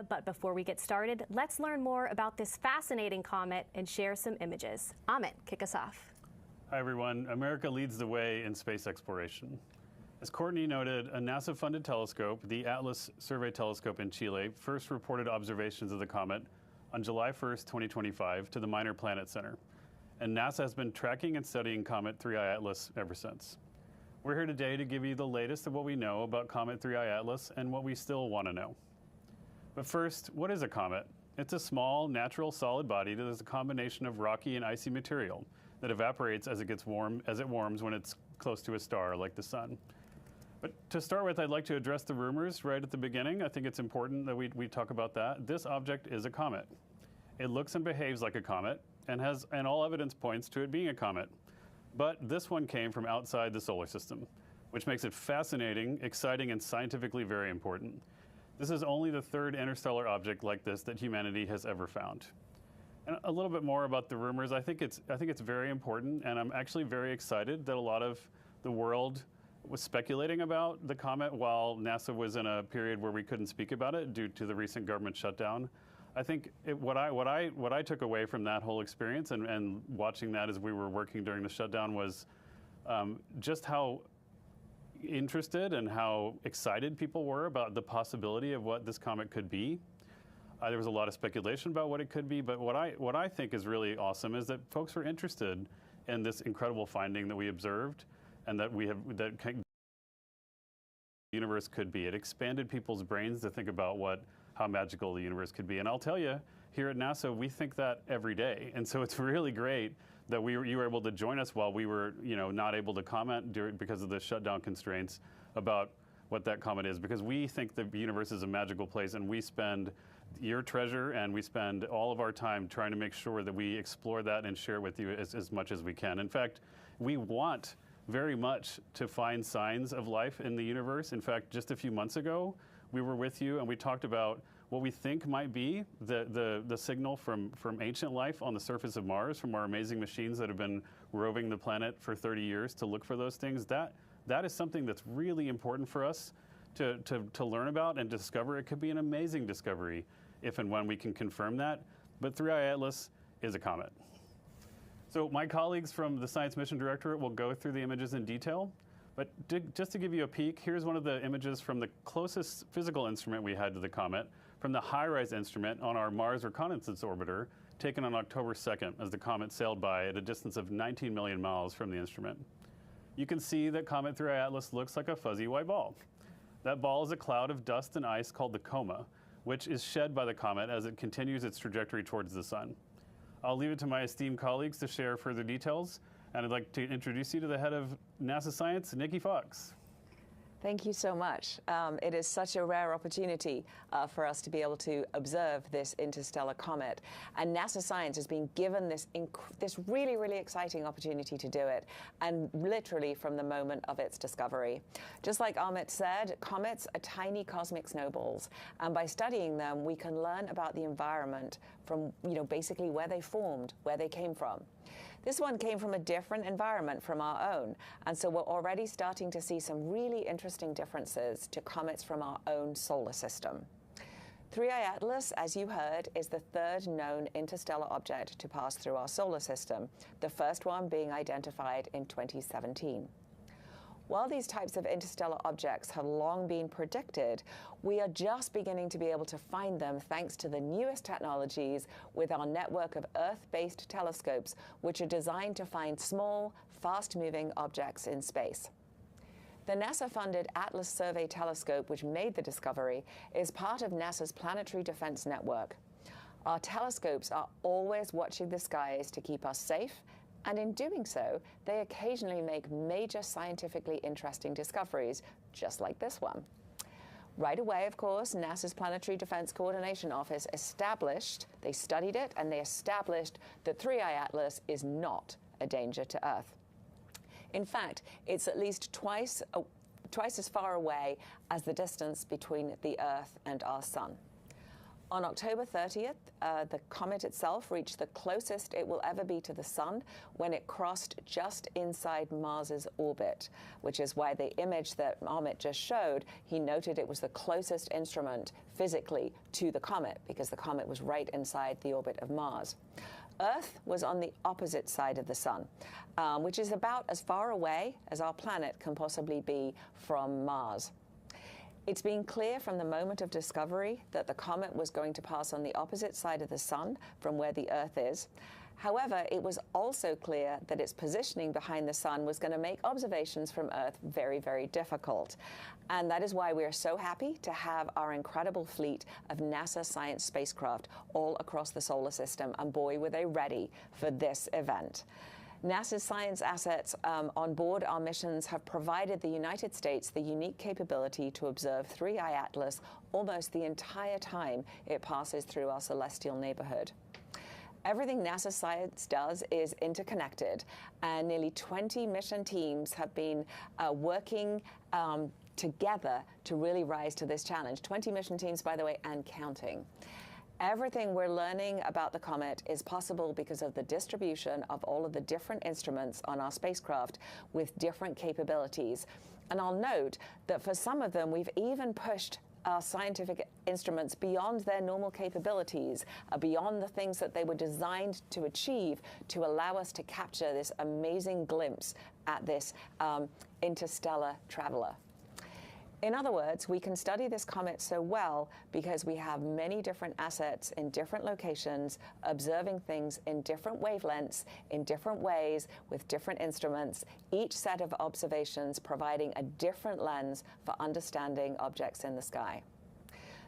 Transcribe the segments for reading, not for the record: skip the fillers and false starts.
But before we get started, let's learn more about this fascinating comet and share some images. Amit, kick us off. Hi, everyone. America leads the way in space exploration. As Courtney noted, a NASA-funded telescope, the Atlas Survey Telescope in Chile, first reported observations of the comet on July 1st, 2025, to the Minor Planet Center. And NASA has been tracking and studying Comet 3I Atlas ever since. We're here today to give you the latest of what we know about Comet 3I Atlas and what we still want to know. But first, what is a comet? It's a small, natural, solid body that is a combination of rocky and icy material that evaporates as it warms when it's close to a star, like the sun. But to start with, I'd like to address the rumors right at the beginning. I think it's important that we talk about that. This object is a comet. It looks and behaves like a comet, and all evidence points to it being a comet. But this one came from outside the solar system, which makes it fascinating, exciting, and scientifically very important. This is only the third interstellar object like this that humanity has ever found. And a little bit more about the rumors. I think it's very important, and I'm actually very excited that a lot of the world was speculating about the comet while NASA was in a period where we couldn't speak about it due to the recent government shutdown. I think what I took away from that whole experience and watching that as we were working during the shutdown was just how interested and how excited people were about the possibility of what this comet could be. There was a lot of speculation about what it could be, but what I think is really awesome is that folks were interested in this incredible finding that we observed and that the universe could be. It expanded people's brains to think about how magical the universe could be. And I'll tell you, here at NASA, we think that every day. And so it's really great that you were able to join us while we were, not able to comment because of the shutdown constraints about what that comet is, because we think the universe is a magical place, and we spend your treasure and we spend all of our time trying to make sure that we explore that and share with you as much as we can. In fact, we want very much to find signs of life in the universe. In fact, just a few months ago, we were with you and we talked about what we think might be the signal from ancient life on the surface of Mars from our amazing machines that have been roving the planet for 30 years to look for those things. That is something that's really important for us to learn about and discover. It could be an amazing discovery if and when we can confirm that. But 3I Atlas is a comet. So my colleagues from the Science Mission Directorate will go through the images in detail. But just to give you a peek, here's one of the images from the closest physical instrument we had to the comet, from the HiRISE instrument on our Mars Reconnaissance Orbiter, taken on October 2nd as the comet sailed by at a distance of 19 million miles from the instrument. You can see that Comet 3I Atlas looks like a fuzzy white ball. That ball is a cloud of dust and ice called the Comet, which is shed by the comet as it continues its trajectory towards the sun. I'll leave it to my esteemed colleagues to share further details, and I'd like to introduce you to the head of NASA Science, Nikki Fox. Thank you so much. It is such a rare opportunity for us to be able to observe this interstellar comet. And NASA Science has been given this really, really exciting opportunity to do it, and literally from the moment of its discovery. Just like Amit said, comets are tiny cosmic snowballs. And by studying them, we can learn about the environment from, basically where they formed, where they came from. This one came from a different environment from our own, and so we're already starting to see some really interesting differences to comets from our own solar system. 3I Atlas, as you heard, is the third known interstellar object to pass through our solar system, the first one being identified in 2017. While these types of interstellar objects have long been predicted, we are just beginning to be able to find them thanks to the newest technologies with our network of Earth-based telescopes, which are designed to find small, fast-moving objects in space. The NASA-funded Atlas Survey Telescope, which made the discovery, is part of NASA's Planetary Defense Network. Our telescopes are always watching the skies to keep us safe, and in doing so, they occasionally make major scientifically interesting discoveries, just like this one. Right away, of course, NASA's Planetary Defense Coordination Office they studied it, and they established that 3I Atlas is not a danger to Earth. In fact, it's at least twice as far away as the distance between the Earth and our sun. On October 30th, the comet itself reached the closest it will ever be to the sun when it crossed just inside Mars's orbit, which is why the image that Ahmet just showed, he noted it was the closest instrument physically to the comet because the comet was right inside the orbit of Mars. Earth was on the opposite side of the sun, which is about as far away as our planet can possibly be from Mars. It's been clear from the moment of discovery that the comet was going to pass on the opposite side of the sun from where the Earth is. However, it was also clear that its positioning behind the sun was going to make observations from Earth very, very difficult. And that is why we are so happy to have our incredible fleet of NASA science spacecraft all across the solar system. And boy, were they ready for this event. NASA's science assets on board our missions have provided the United States the unique capability to observe 3i Atlas almost the entire time it passes through our celestial neighborhood. Everything NASA science does is interconnected, and nearly 20 mission teams have been working together to really rise to this challenge. 20 mission teams, by the way, and counting. Everything we're learning about the comet is possible because of the distribution of all of the different instruments on our spacecraft with different capabilities. And I'll note that for some of them, we've even pushed our scientific instruments beyond their normal capabilities, beyond the things that they were designed to achieve to allow us to capture this amazing glimpse at this interstellar traveler. In other words, we can study this comet so well because we have many different assets in different locations, observing things in different wavelengths, in different ways, with different instruments, each set of observations providing a different lens for understanding objects in the sky.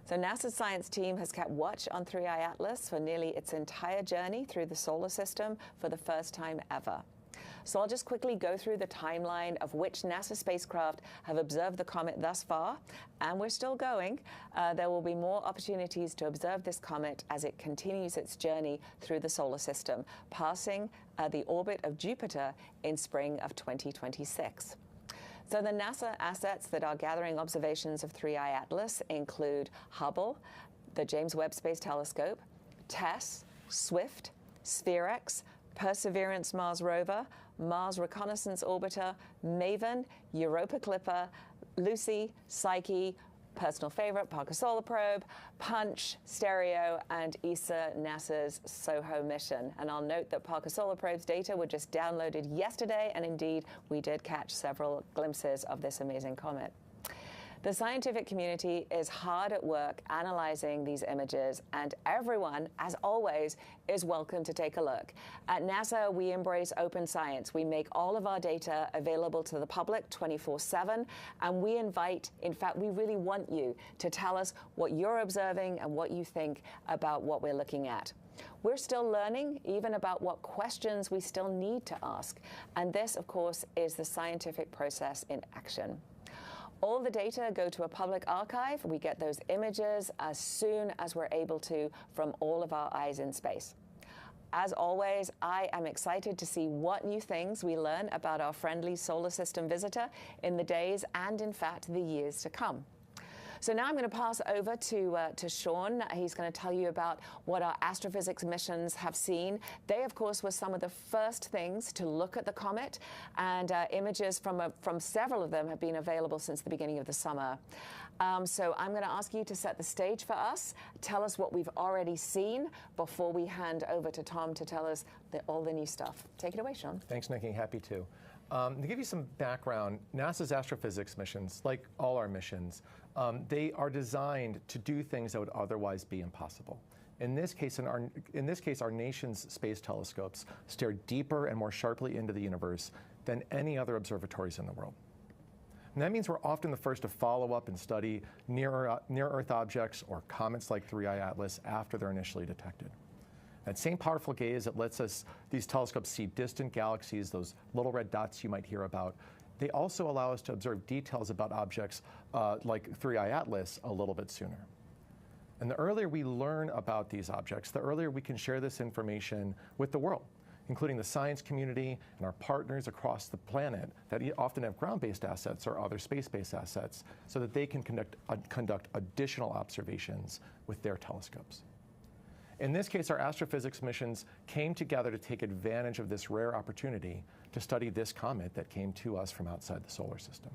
So NASA's science team has kept watch on 3i Atlas for nearly its entire journey through the solar system for the first time ever. So I'll just quickly go through the timeline of which NASA spacecraft have observed the comet thus far, and we're still going. There will be more opportunities to observe this comet as it continues its journey through the solar system, passing the orbit of Jupiter in spring of 2026. So the NASA assets that are gathering observations of 3i Atlas include Hubble, the James Webb Space Telescope, TESS, SWIFT, SphereX, Perseverance Mars Rover, Mars Reconnaissance Orbiter, MAVEN, Europa Clipper, Lucy, Psyche, personal favorite, Parker Solar Probe, Punch, Stereo, and ESA NASA's SOHO mission. And I'll note that Parker Solar Probe's data were just downloaded yesterday, and indeed, we did catch several glimpses of this amazing comet. The scientific community is hard at work analyzing these images, and everyone, as always, is welcome to take a look. At NASA, we embrace open science. We make all of our data available to the public 24/7, and we invite, in fact, we really want you to tell us what you're observing and what you think about what we're looking at. We're still learning even about what questions we still need to ask, and this, of course, is the scientific process in action. All the data go to a public archive. We get those images as soon as we're able to from all of our eyes in space. As always, I am excited to see what new things we learn about our friendly solar system visitor in the days and, in fact, the years to come. So now I'm going to pass over to Sean. He's going to tell you about what our astrophysics missions have seen. They, of course, were some of the first things to look at the comet, and images from several of them have been available since the beginning of the summer. So I'm going to ask you to set the stage for us, tell us what we've already seen before we hand over to Tom to tell us all the new stuff. Take it away, Sean. Thanks, Nikki. Happy to. To give you some background, NASA's astrophysics missions, like all our missions, they are designed to do things that would otherwise be impossible. In this case, our nation's space telescopes stare deeper and more sharply into the universe than any other observatories in the world. And that means we're often the first to follow up and study near-Earth objects or comets like 3i Atlas after they're initially detected. That same powerful gaze that lets these telescopes see distant galaxies, those little red dots you might hear about, they also allow us to observe details about objects like 3i Atlas a little bit sooner. And the earlier we learn about these objects, the earlier we can share this information with the world. including the science community and our partners across the planet that often have ground-based assets or other space-based assets, so that they can conduct additional observations with their telescopes. In this case, our astrophysics missions came together to take advantage of this rare opportunity to study this comet that came to us from outside the solar system.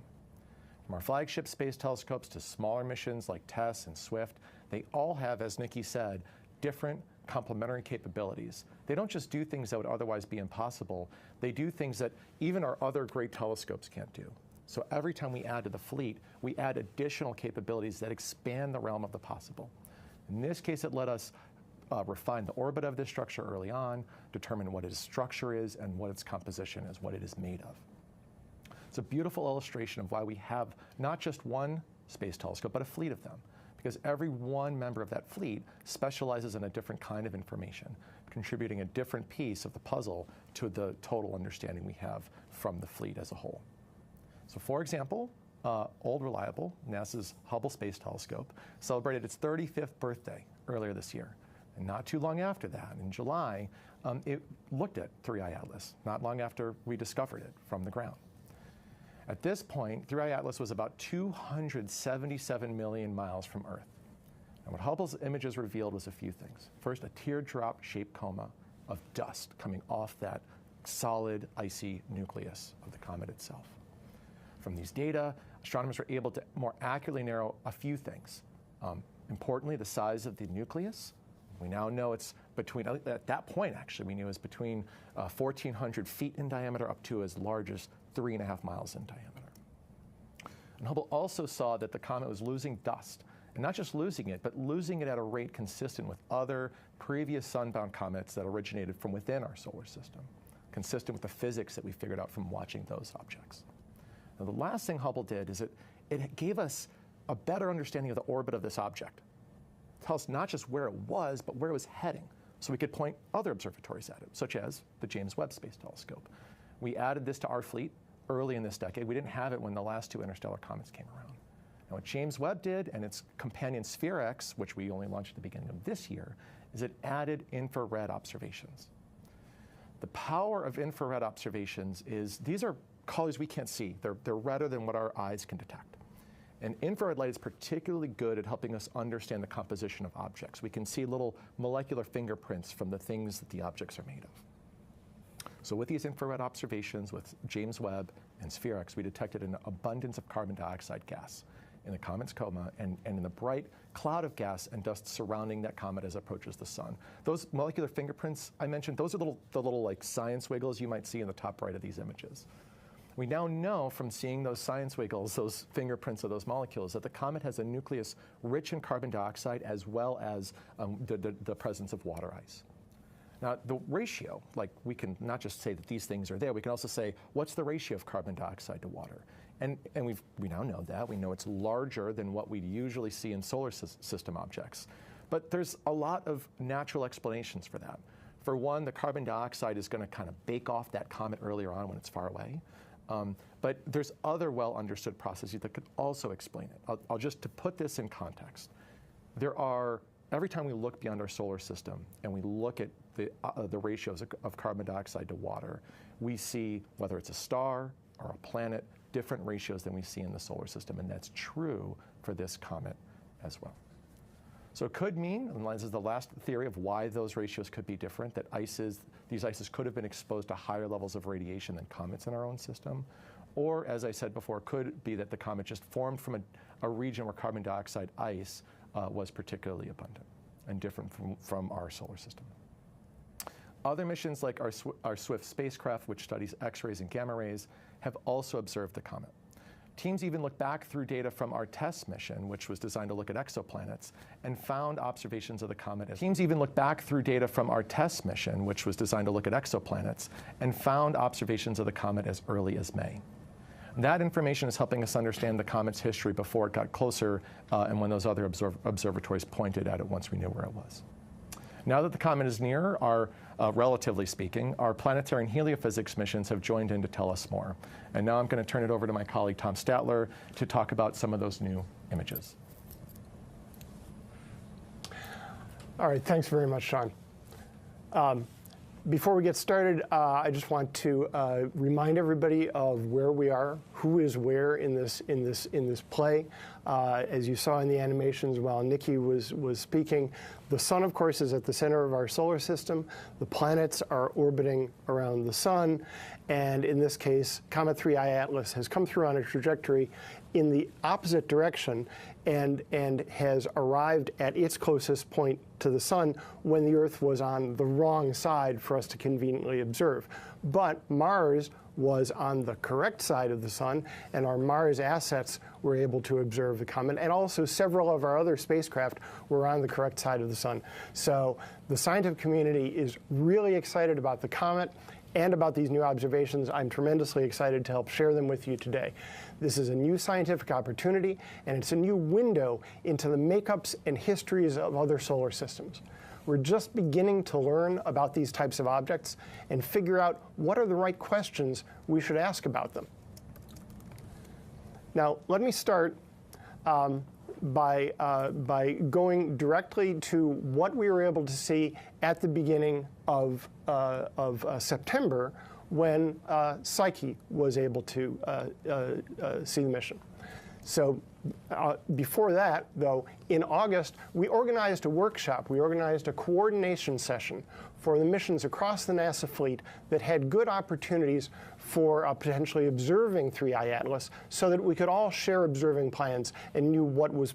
From our flagship space telescopes to smaller missions like TESS and SWIFT, they all have, as Nikki said, different complementary capabilities. They don't just do things that would otherwise be impossible, they do things that even our other great telescopes can't do. So every time we add to the fleet, we add additional capabilities that expand the realm of the possible. In this case, it let us refine the orbit of this structure early on, determine what its structure is and what its composition is, what it is made of. It's a beautiful illustration of why we have not just one space telescope, but a fleet of them, because every one member of that fleet specializes in a different kind of information, contributing a different piece of the puzzle to the total understanding we have from the fleet as a whole. So for example, Old Reliable, NASA's Hubble Space Telescope, celebrated its 35th birthday earlier this year. And not too long after that, in July, it looked at 3I Atlas, not long after we discovered it from the ground. At this point, 3I Atlas was about 277 million miles from Earth. And what Hubble's images revealed was a few things. First, a teardrop-shaped coma of dust coming off that solid, icy nucleus of the comet itself. From these data, astronomers were able to more accurately narrow a few things. Importantly, the size of the nucleus. We now know it's between, at that point actually, we knew it was between 1,400 feet in diameter up to as large as 3.5 miles in diameter. And Hubble also saw that the comet was losing dust, and not just losing it, but losing it at a rate consistent with other previous sun-bound comets that originated from within our solar system, consistent with the physics that we figured out from watching those objects. Now, the last thing Hubble did is it gave us a better understanding of the orbit of this object. Tell us not just where it was, but where it was heading, so we could point other observatories at it, such as the James Webb Space Telescope. We added this to our fleet early in this decade. We didn't have it when the last two interstellar comets came around. Now, what James Webb did, and its companion SPHERE-X, which we only launched at the beginning of this year, is it added infrared observations. The power of infrared observations is, these are colors we can't see. They're redder than what our eyes can detect. And infrared light is particularly good at helping us understand the composition of objects. We can see little molecular fingerprints from the things that the objects are made of. So with these infrared observations, with James Webb and SPHERE-X, we detected an abundance of carbon dioxide gas in the comet's coma and in the bright cloud of gas and dust surrounding that comet as it approaches the sun. Those molecular fingerprints I mentioned, those are the little like science wiggles you might see in the top right of these images. We now know from seeing those science wiggles, those fingerprints of those molecules, that the comet has a nucleus rich in carbon dioxide as well as the presence of water ice. Now, the ratio, like we can not just say that these things are there, we can also say, what's the ratio of carbon dioxide to water? And we now know that. We know it's larger than what we usually see in solar system objects. But there's a lot of natural explanations for that. For one, the carbon dioxide is going to kind of bake off that comet earlier on when it's far away. But there's other well-understood processes that could also explain it. I'll just, to put this in context, every time we look beyond our solar system and we look at the ratios of carbon dioxide to water, we see, whether it's a star or a planet, different ratios than we see in the solar system, and that's true for this comet as well. So it could mean, and this is the last theory of why those ratios could be different, that these ices could have been exposed to higher levels of radiation than comets in our own system. Or, as I said before, could be that the comet just formed from a region where carbon dioxide ice was particularly abundant and different from our solar system. Other missions like our SWIFT spacecraft, which studies X-rays and gamma rays, have also observed the comet. Teams even looked back through data from our TESS mission, which was designed to look at exoplanets, and found observations of the comet. Teams even looked back through data from our TESS mission, which was designed to look at exoplanets, and found observations of the comet as early as May. That information is helping us understand the comet's history before it got closer and when those other observatories pointed at it once we knew where it was. Now that the comet is near, relatively speaking, our planetary and heliophysics missions have joined in to tell us more. And now I'm going to turn it over to my colleague Tom Statler to talk about some of those new images. All right, thanks very much, Sean. Before we get started, I just want to remind everybody of where we are, who is where in this play. As you saw in the animations while Nikki was speaking, the sun, of course, is at the center of our solar system. The planets are orbiting around the sun, and in this case, Comet 3I Atlas has come through on a trajectory in the opposite direction and has arrived at its closest point to the sun when the Earth was on the wrong side for us to conveniently observe. But Mars was on the correct side of the sun, and our Mars assets were able to observe the comet, and also several of our other spacecraft were on the correct side of the sun. So the scientific community is really excited about the comet and about these new observations. I'm tremendously excited to help share them with you today. This is a new scientific opportunity, and it's a new window into the makeups and histories of other solar systems. We're just beginning to learn about these types of objects and figure out what are the right questions we should ask about them. Now, let me start by going directly to what we were able to see at the beginning of September when Psyche was able to see the mission. So before that, though, in August, we organized a workshop. We organized a coordination session for the missions across the NASA fleet that had good opportunities for potentially observing 3I Atlas so that we could all share observing plans and knew what was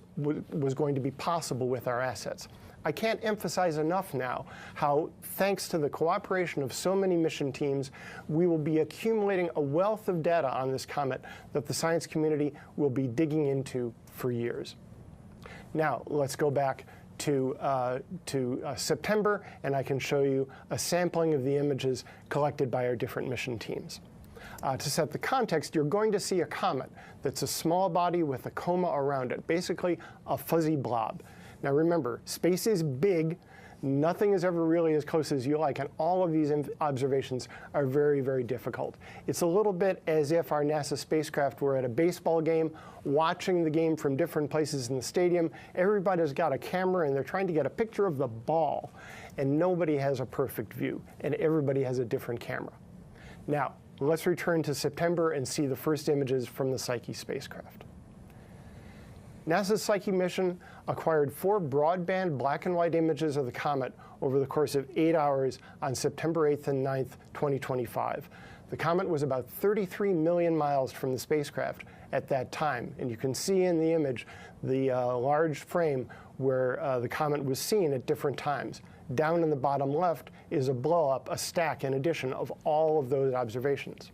going to be possible with our assets. I can't emphasize enough now how, thanks to the cooperation of so many mission teams, we will be accumulating a wealth of data on this comet that the science community will be digging into for years. Now, let's go back to September, and I can show you a sampling of the images collected by our different mission teams. To set the context, you're going to see a comet that's a small body with a coma around it, basically a fuzzy blob. Now remember, space is big. Nothing is ever really as close as you like, and all of these observations are very, very difficult. It's a little bit as if our NASA spacecraft were at a baseball game, watching the game from different places in the stadium. Everybody's got a camera, and they're trying to get a picture of the ball, and nobody has a perfect view, and everybody has a different camera. Now, let's return to September and see the first images from the Psyche spacecraft. NASA's Psyche mission acquired 4 broadband black and white images of the comet over the course of 8 hours on September 8th and 9th, 2025. The comet was about 33 million miles from the spacecraft at that time, and you can see in the image the large frame where the comet was seen at different times. Down in the bottom left is a blow-up, a stack in addition of all of those observations.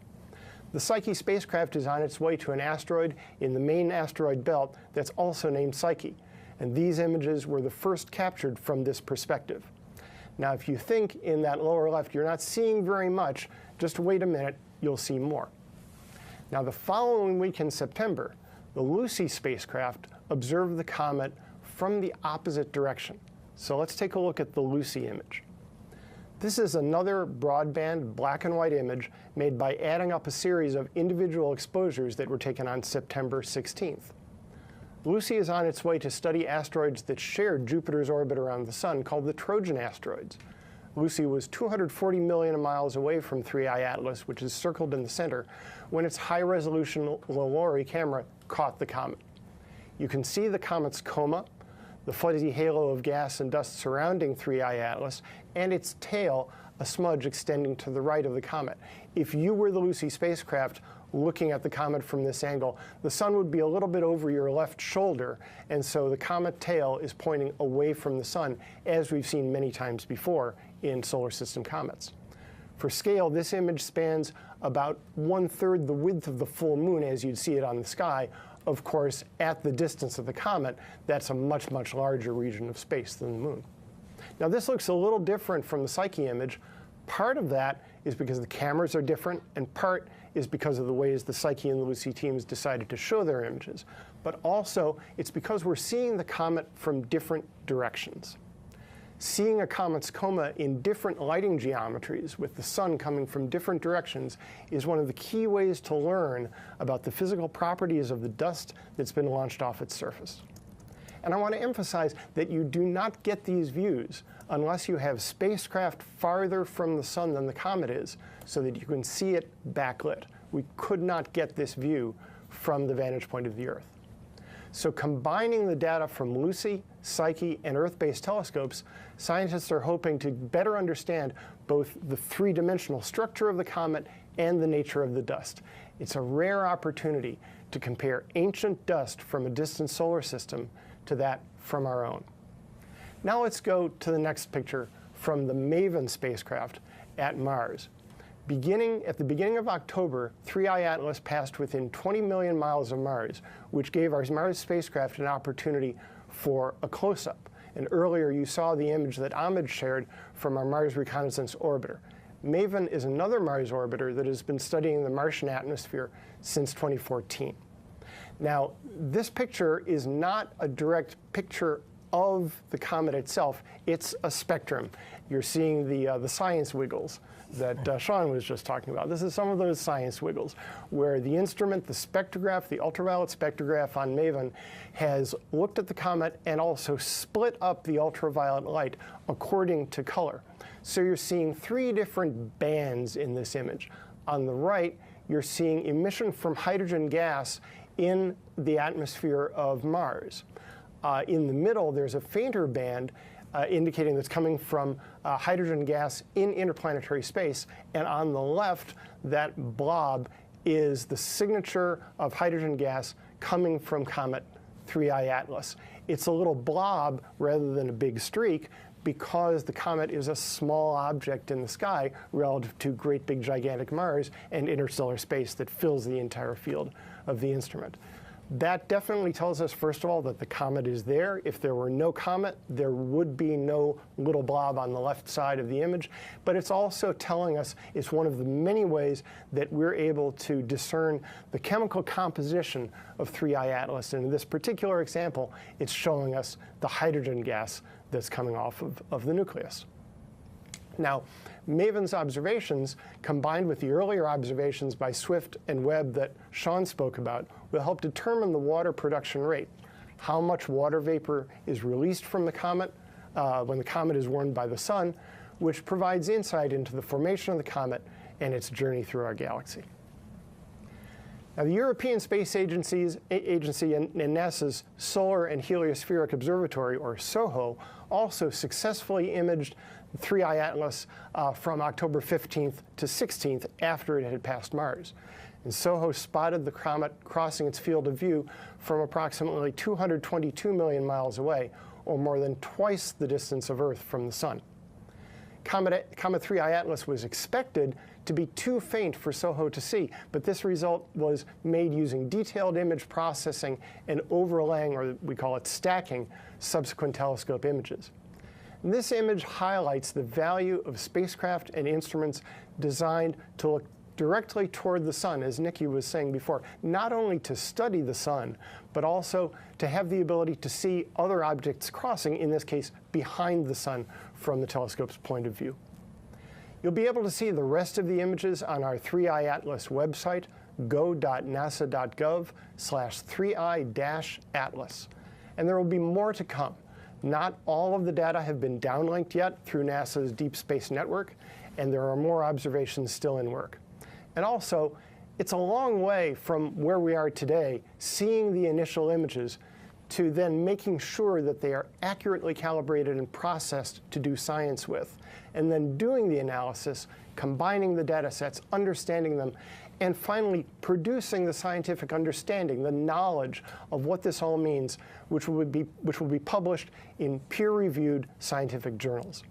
The Psyche spacecraft is on its way to an asteroid in the main asteroid belt that's also named Psyche, and these images were the first captured from this perspective. Now, if you think in that lower left you're not seeing very much, just wait a minute, you'll see more. Now, the following week in September, the Lucy spacecraft observed the comet from the opposite direction. So let's take a look at the Lucy image. This is another broadband black and white image made by adding up a series of individual exposures that were taken on September 16th. Lucy is on its way to study asteroids that share Jupiter's orbit around the sun, called the Trojan asteroids. Lucy was 240 million miles away from 3I Atlas, which is circled in the center, when its high-resolution LORRI camera caught the comet. You can see the comet's coma, the fuzzy halo of gas and dust surrounding 3I Atlas, and its tail, a smudge extending to the right of the comet. If you were the Lucy spacecraft looking at the comet from this angle, the sun would be a little bit over your left shoulder, and so the comet tail is pointing away from the sun, as we've seen many times before in solar system comets. For scale, this image spans about 1/3 the width of the full moon as you'd see it on the sky. Of course, at the distance of the comet, that's a much, much larger region of space than the moon. Now, this looks a little different from the Psyche image. Part of that is because the cameras are different, and part is because of the ways the Psyche and the Lucy teams decided to show their images. But also, it's because we're seeing the comet from different directions. Seeing a comet's coma in different lighting geometries, with the sun coming from different directions, is one of the key ways to learn about the physical properties of the dust that's been launched off its surface. And I want to emphasize that you do not get these views unless you have spacecraft farther from the sun than the comet is, so that you can see it backlit. We could not get this view from the vantage point of the Earth. So combining the data from Lucy, Psyche, and Earth-based telescopes, scientists are hoping to better understand both the three-dimensional structure of the comet and the nature of the dust. It's a rare opportunity to compare ancient dust from a distant solar system to that from our own. Now let's go to the next picture from the MAVEN spacecraft at Mars. At the beginning of October, 3I Atlas passed within 20 million miles of Mars, which gave our Mars spacecraft an opportunity for a close-up. And earlier you saw the image that Ahmed shared from our Mars Reconnaissance Orbiter. MAVEN is another Mars orbiter that has been studying the Martian atmosphere since 2014. Now, this picture is not a direct picture of the comet itself. It's a spectrum. You're seeing the science wiggles that Sean was just talking about. This is some of those science wiggles where the instrument, the spectrograph, the ultraviolet spectrograph on MAVEN, has looked at the comet and also split up the ultraviolet light according to color. So you're seeing three different bands in this image. On the right, you're seeing emission from hydrogen gas in the atmosphere of Mars. In the middle, there's a fainter band indicating that's coming from hydrogen gas in interplanetary space. And on the left, that blob is the signature of hydrogen gas coming from Comet 3I Atlas. It's a little blob rather than a big streak because the comet is a small object in the sky relative to great big gigantic Mars and interstellar space that fills the entire field of the instrument. That definitely tells us, first of all, that the comet is there. If there were no comet, there would be no little blob on the left side of the image. But it's also telling us it's one of the many ways that we're able to discern the chemical composition of 3I Atlas. And in this particular example, it's showing us the hydrogen gas that's coming off of the nucleus. Now, MAVEN's observations, combined with the earlier observations by Swift and Webb that Sean spoke about, will help determine the water production rate, how much water vapor is released from the comet when the comet is warmed by the sun, which provides insight into the formation of the comet and its journey through our galaxy. Now, the European Space Agency and NASA's Solar and Heliospheric Observatory, or SOHO, also successfully imaged 3I Atlas from October 15th to 16th after it had passed Mars. And SOHO spotted the comet crossing its field of view from approximately 222 million miles away, or more than twice the distance of Earth from the Sun. Comet 3I Atlas was expected to be too faint for SOHO to see, but this result was made using detailed image processing and overlaying, or we call it stacking, subsequent telescope images. And this image highlights the value of spacecraft and instruments designed to look directly toward the sun, as Nikki was saying before, not only to study the sun, but also to have the ability to see other objects crossing, in this case, behind the sun from the telescope's point of view. You'll be able to see the rest of the images on our 3I Atlas website, go.nasa.gov/3I-Atlas. And there will be more to come. Not all of the data have been downlinked yet through NASA's Deep Space Network, and there are more observations still in work. And also, it's a long way from where we are today, seeing the initial images, to then making sure that they are accurately calibrated and processed to do science with, and then doing the analysis, combining the data sets, understanding them, and finally producing the scientific understanding, the knowledge of what this all means, which will be published in peer-reviewed scientific journals.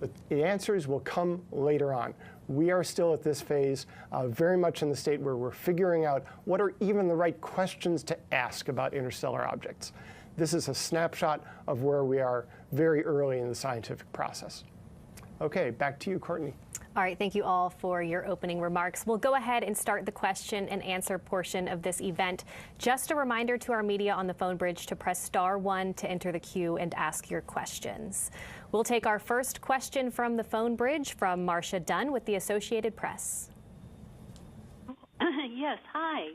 But the answers will come later on. We are still at this phase, very much in the state where we're figuring out what are even the right questions to ask about interstellar objects. This is a snapshot of where we are very early in the scientific process. Okay, back to you, Courtney. All right, thank you all for your opening remarks. We'll go ahead and start the question and answer portion of this event. Just a reminder to our media on the phone bridge to press *1 to enter the queue and ask your questions. We'll take our first question from the phone bridge from Marcia Dunn with the Associated Press. Yes, hi.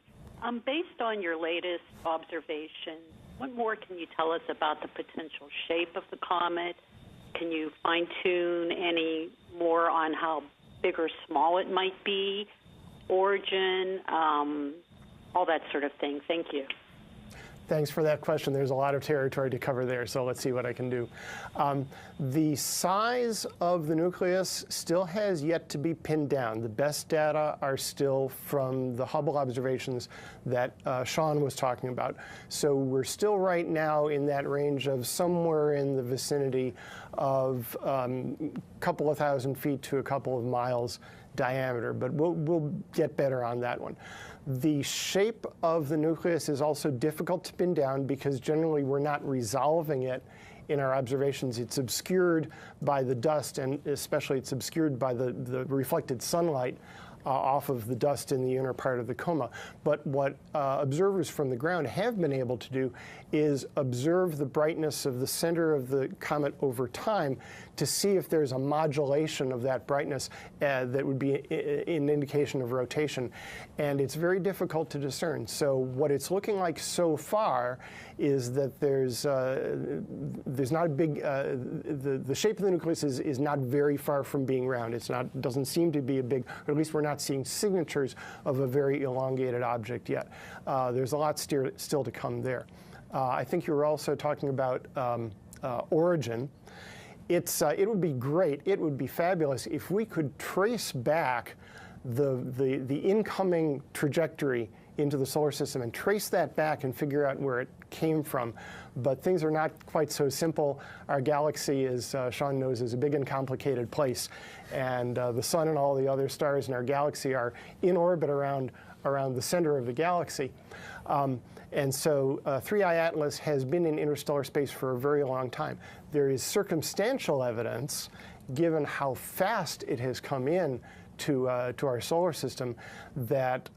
Based on your latest observations, what more can you tell us about the potential shape of the comet? Can you fine-tune any more on how big or small it might be, origin, all that sort of thing? Thank you. Thanks for that question. There's a lot of territory to cover there, so let's see what I can do. The size of the nucleus still has yet to be pinned down. The best data are still from the Hubble observations that Sean was talking about. So we're still right now in that range of somewhere in the vicinity of a couple of thousand feet to a couple of miles diameter, but we'll get better on that one. The shape of the nucleus is also difficult to pin down because generally we're not resolving it in our observations. It's obscured by the dust, and especially it's obscured by the reflected sunlight off of the dust in the inner part of the coma. But what observers from the ground have been able to do is observe the brightness of the center of the comet over time to see if there's a modulation of that brightness that would be an indication of rotation. And it's very difficult to discern. So what it's looking like so far is that there's not a big, the shape of the nucleus is not very far from being round. It's not, doesn't seem to be a big, or at least we're not seeing signatures of a very elongated object yet. There's a lot still to come there. I think you were also talking about origin. It would be great, it would be fabulous if we could trace back the incoming trajectory into the solar system and trace that back and figure out where it came from. But things are not quite so simple. Our galaxy, as Sean knows, is a big and complicated place. And the sun and all the other stars in our galaxy are in orbit around the center of the galaxy. And so 3I Atlas has been in interstellar space for a very long time. There is circumstantial evidence, given how fast it has come in to our solar system, that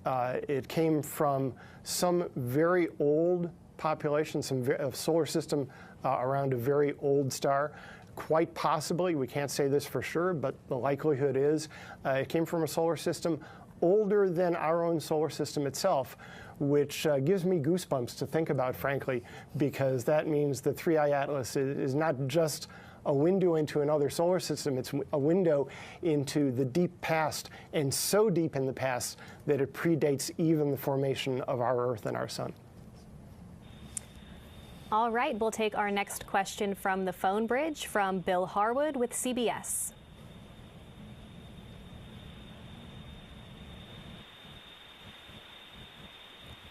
it came from some very old population, of solar system around a very old star. Quite possibly, we can't say this for sure, but the likelihood is it came from a solar system older than our own solar system itself, which gives me goosebumps to think about, frankly, because that means the 3I Atlas is not just a window into another solar system, it's a window into the deep past, and so deep in the past that it predates even the formation of our Earth and our sun. All right, we'll take our next question from the phone bridge from Bill Harwood with CBS.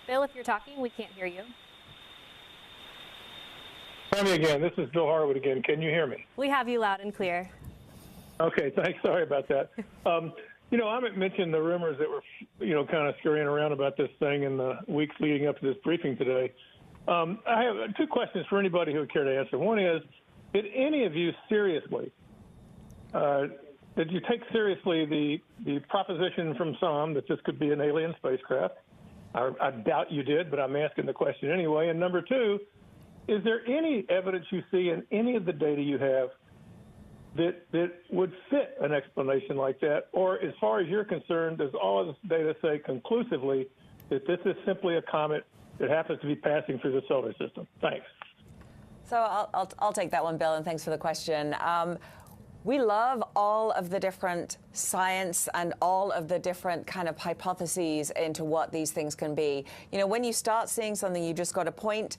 Bill, if you're talking, we can't hear you. Try me again. This is Bill Harwood again. Can you hear me? We have you loud and clear. Okay, thanks. Sorry about that. You know, Amit mentioned the rumors that were, you know, kind of scurrying around about this thing in the weeks leading up to this briefing today. I have two questions for anybody who would care to answer. One is, did any of you seriously, did you take seriously the proposition from some that this could be an alien spacecraft? I doubt you did, but I'm asking the question anyway. And number two, is there any evidence you see in any of the data you have that would fit an explanation like that? Or as far as you're concerned, does all of this data say conclusively that this is simply a comet that happens to be passing through the solar system? Thanks. So I'll take that one, Bill, and thanks for the question. We love all of the different science and all of the different kind of hypotheses into what these things can be. You know, when you start seeing something, you just got to point.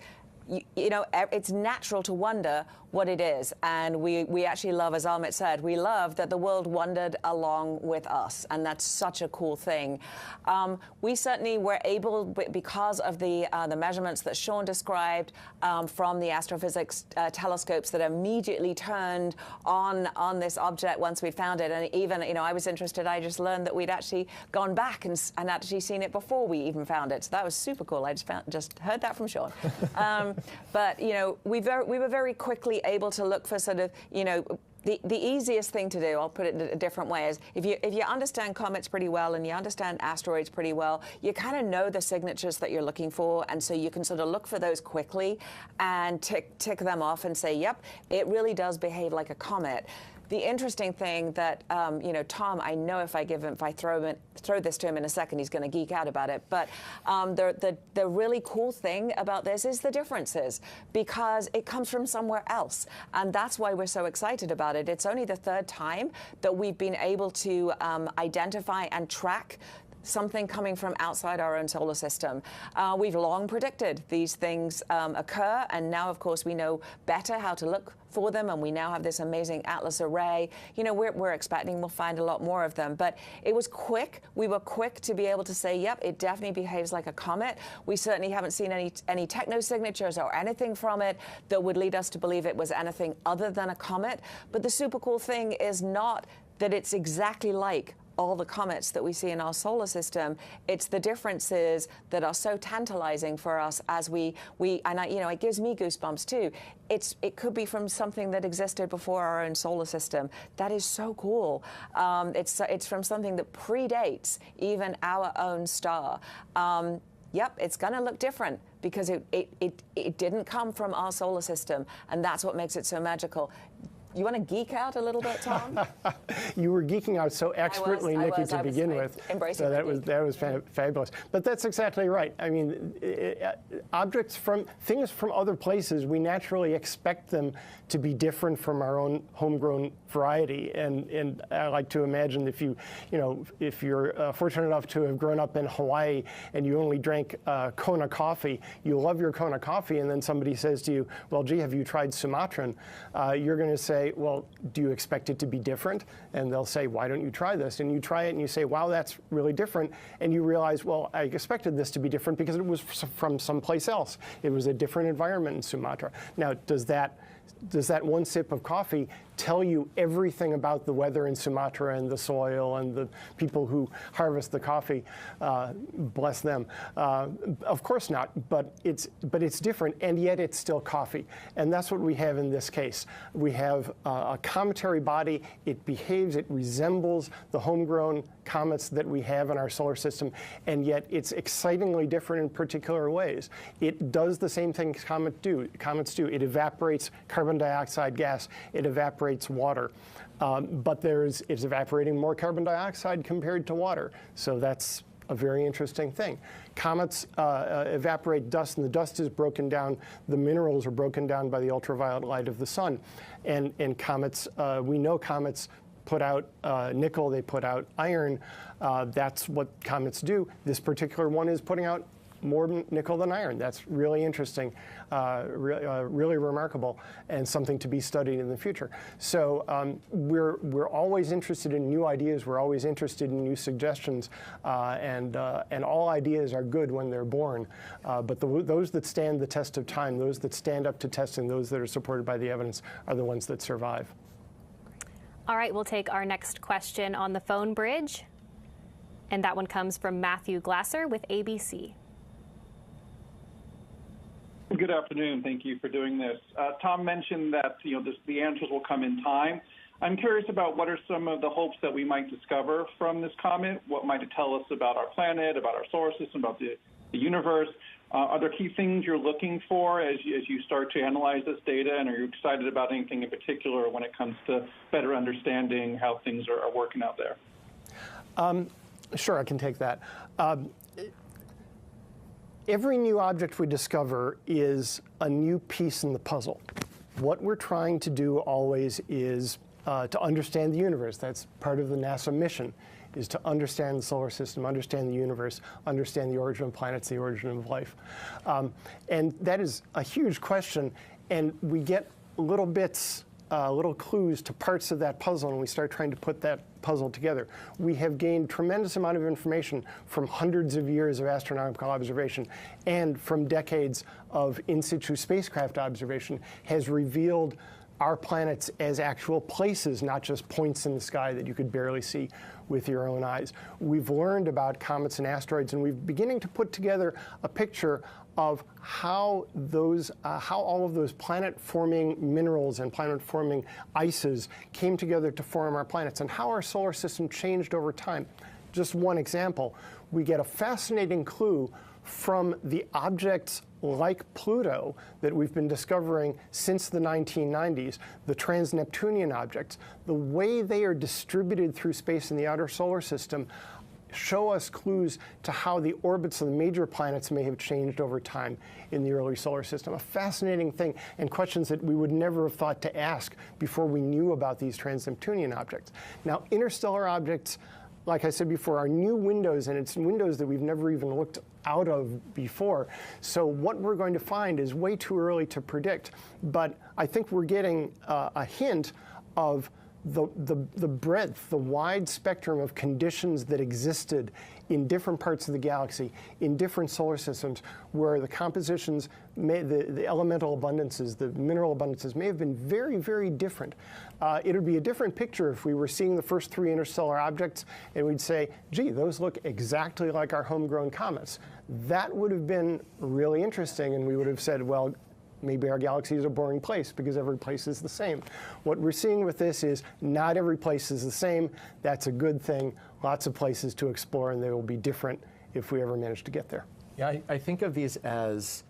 You know, it's natural to wonder what it is. And we actually love, as Amit said, we love that the world wandered along with us. And that's such a cool thing. We certainly were able, because of the measurements that Sean described from the astrophysics telescopes that immediately turned on this object once we found it. And even, you know, I was interested. I just learned that we'd actually gone back and actually seen it before we even found it. So that was super cool. I just heard that from Sean. But, you know, we were very quickly able to look for sort of, you know, the easiest thing to do, I'll put it in a different way, is if you understand comets pretty well and you understand asteroids pretty well, you kind of know the signatures that you're looking for, and so you can sort of look for those quickly and tick them off and say, yep, it really does behave like a comet. The interesting thing that, Tom, I know if I throw this to him in a second, he's going to geek out about it. But the really cool thing about this is the differences, because it comes from somewhere else. And that's why we're so excited about it. It's only the third time that we've been able to identify and track something coming from outside our own solar system. We've long predicted these things occur, and now, of course, we know better how to look for them, and we now have this amazing Atlas array. We're expecting we'll find a lot more of them, but it was quick. We were quick to be able to say, yep, it definitely behaves like a comet. We certainly haven't seen any techno-signatures or anything from it that would lead us to believe it was anything other than a comet. But the super cool thing is not that it's exactly like all the comets that we see in our solar system. It's the differences that are so tantalizing for us as it gives me goosebumps too. It could be from something that existed before our own solar system. That is so cool. It's from something that predates even our own star. Yep, it's going to look different because it didn't come from our solar system, and that's what makes it so magical. You want to geek out a little bit, Tom? You were geeking out so expertly, Nikki, to begin with. Embracing so that was fabulous. But that's exactly right. I mean, things from other places, we naturally expect them to be different from our own homegrown variety. And I like to imagine if you're fortunate enough to have grown up in Hawaii and you only drank Kona coffee, you love your Kona coffee, and then somebody says to you, well, gee, have you tried Sumatran? You're going to say, well, do you expect it to be different? And they'll say, why don't you try this? And you try it and you say, wow, that's really different. And you realize, well, I expected this to be different because it was from someplace else. It was a different environment in Sumatra. Now, does that one sip of coffee tell you everything about the weather in Sumatra and the soil and the people who harvest the coffee? Bless them. Of course not, but it's different, and yet it's still coffee. And that's what we have in this case. We have a cometary body. It behaves, it resembles the homegrown comets that we have in our solar system, and yet it's excitingly different in particular ways. It does the same things comets do. It evaporates carbon dioxide gas. It evaporates water. But it's evaporating more carbon dioxide compared to water. So that's a very interesting thing. Comets evaporate dust, and the dust is broken down. The minerals are broken down by the ultraviolet light of the sun. And comets, we know comets put out nickel, they put out iron. That's what comets do. This particular one is putting out more nickel than iron. That's really interesting, really remarkable, and something to be studied in the future. So we're always interested in new ideas. We're always interested in new suggestions, and all ideas are good when they're born. But those that stand the test of time, those that stand up to testing, those that are supported by the evidence, are the ones that survive. All right, we'll take our next question on the phone bridge, and that one comes from Matthew Glasser with ABC. Good afternoon. Thank you for doing this. Tom mentioned that the answers will come in time. I'm curious about what are some of the hopes that we might discover from this comet. What might it tell us about our planet, about our solar system, about the universe? Are there key things you're looking for as you start to analyze this data, and are you excited about anything in particular when it comes to better understanding how things are working out there? Sure, I can take that. Every new object we discover is a new piece in the puzzle. What we're trying to do always is to understand the universe. That's part of the NASA mission, is to understand the solar system, understand the universe, understand the origin of planets, the origin of life. And that is a huge question, and we get little bits, little clues to parts of that puzzle, and we start trying to put that puzzle together. We have gained tremendous amount of information from hundreds of years of astronomical observation and from decades of in situ spacecraft observation has revealed our planets as actual places, not just points in the sky that you could barely see with your own eyes. We've learned about comets and asteroids, and we're beginning to put together a picture of how all of those planet-forming minerals and planet-forming ices came together to form our planets, and how our solar system changed over time. Just one example, we get a fascinating clue from the objects like Pluto that we've been discovering since the 1990s, the trans-Neptunian objects. The way they are distributed through space in the outer solar system show us clues to how the orbits of the major planets may have changed over time in the early solar system. A fascinating thing, and questions that we would never have thought to ask before we knew about these trans-Neptunian objects. Now, interstellar objects, like I said before, are new windows, and it's windows that we've never even looked out of before. So what we're going to find is way too early to predict, but I think we're getting a hint of the breadth, the wide spectrum of conditions that existed in different parts of the galaxy, in different solar systems, where the compositions, the elemental abundances, the mineral abundances may have been very, very different. It would be a different picture if we were seeing the first 3 interstellar objects and we'd say, gee, those look exactly like our homegrown comets. That would have been really interesting, and we would have said, well, maybe our galaxy is a boring place because every place is the same. What we're seeing with this is not every place is the same. That's a good thing. Lots of places to explore, and they will be different if we ever manage to get there. Yeah, I think of these as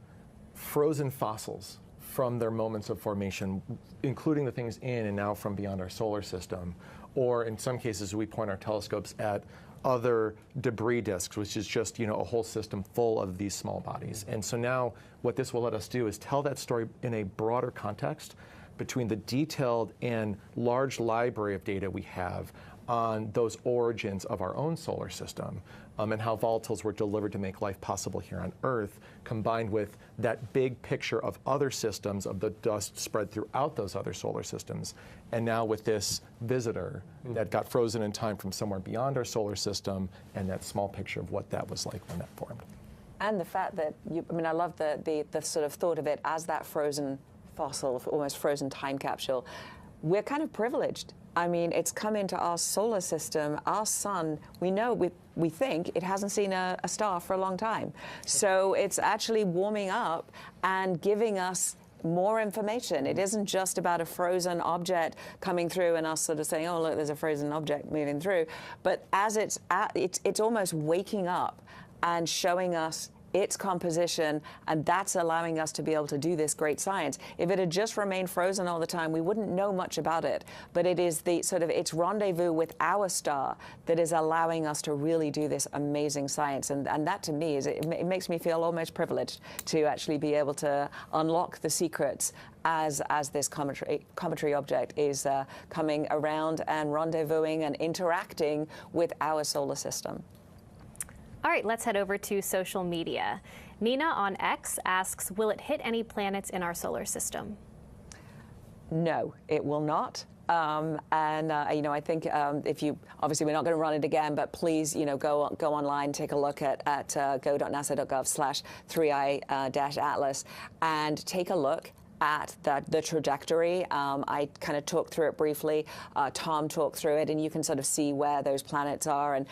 frozen fossils from their moments of formation, including the things in and now from beyond our solar system. Or in some cases, we point our telescopes at other debris disks, which is just, a whole system full of these small bodies. And so now what this will let us do is tell that story in a broader context between the detailed and large library of data we have on those origins of our own solar system, and how volatiles were delivered to make life possible here on Earth, combined with that big picture of other systems, of the dust spread throughout those other solar systems. And now with this visitor that got frozen in time from somewhere beyond our solar system, and that small picture of what that was like when that formed. And the fact that, I love the sort of thought of it as that frozen fossil, almost frozen time capsule. We're kind of privileged. It's come into our solar system, our sun. We know, we think it hasn't seen a star for a long time. So it's actually warming up and giving us more information. It isn't just about a frozen object coming through and us sort of saying, oh, look, there's a frozen object moving through. But as it's almost waking up and showing us its composition, and that's allowing us to be able to do this great science. If it had just remained frozen all the time, we wouldn't know much about it. But it is the sort of its rendezvous with our star that is allowing us to really do this amazing science. And that to me it makes me feel almost privileged to actually be able to unlock the secrets as this cometary object is coming around and rendezvousing and interacting with our solar system. All right, let's head over to social media. Nina on X asks, will it hit any planets in our solar system? No, it will not. I think if you, obviously we're not going to run it again, but please, go online, take a look at go.nasa.gov/3i-atlas and take a look at the trajectory. I kind of talked through it briefly. Tom talked through it, and you can sort of see where those planets are. And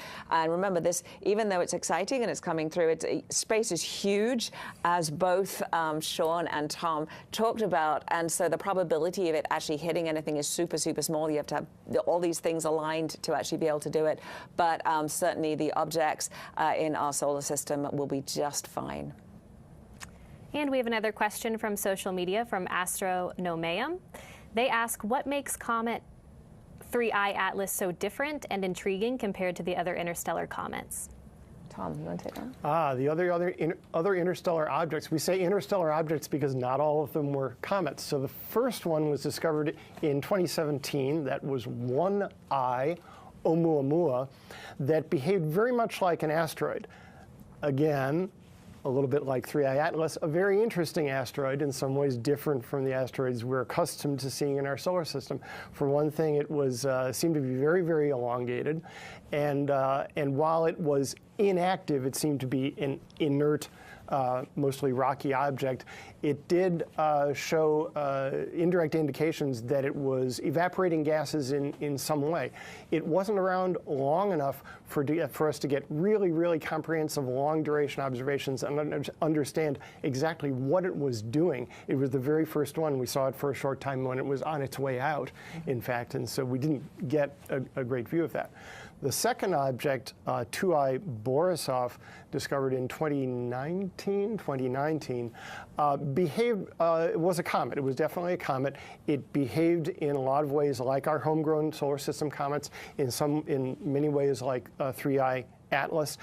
remember this, even though it's exciting and it's coming through, space is huge, as both Sean and Tom talked about. And so the probability of it actually hitting anything is super, super small. You have to have all these things aligned to actually be able to do it. But certainly the objects in our solar system will be just fine. And we have another question from social media from Astronomeum. They ask, what makes Comet 3i Atlas so different and intriguing compared to the other interstellar comets? Tom, you want to take that? The other interstellar objects. We say interstellar objects because not all of them were comets. So the first one was discovered in 2017. That was 1I Oumuamua that behaved very much like an asteroid. Again, a little bit like 3i Atlas, a very interesting asteroid, in some ways different from the asteroids we're accustomed to seeing in our solar system. For one thing, it was seemed to be very, very elongated, and while it was inactive, it seemed to be an inert mostly rocky object, it did show indirect indications that it was evaporating gases in some way. It wasn't around long enough for us to get really, really comprehensive long-duration observations and understand exactly what it was doing. It was the very first one. We saw it for a short time when it was on its way out, in fact, and so we didn't get a great view of that. The second object, 2I Borisov, discovered in 2019, behaved, it was a comet. It was definitely a comet. It behaved in a lot of ways like our homegrown solar system comets, in many ways like 3I Atlas.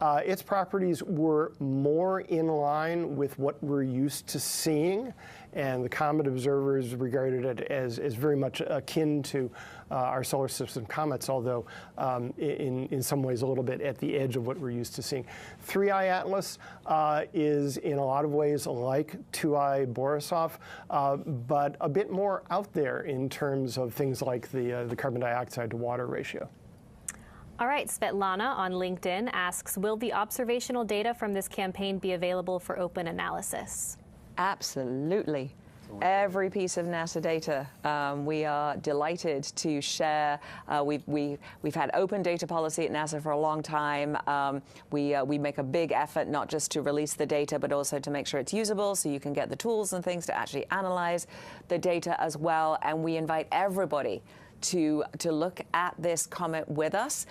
Its properties were more in line with what we're used to seeing, and the comet observers regarded it as very much akin to our solar system comets, although in some ways a little bit at the edge of what we're used to seeing. 3I Atlas is in a lot of ways like 2I Borisov, but a bit more out there in terms of things like the carbon dioxide to water ratio. All right, Svetlana on LinkedIn asks, will the observational data from this campaign be available for open analysis? Absolutely. Every piece of NASA data, we are delighted to share. We've had open data policy at NASA for a long time. We make a big effort not just to release the data, but also to make sure it's usable, so you can get the tools and things to actually analyze the data as well. And we invite everybody to look at this comet with us.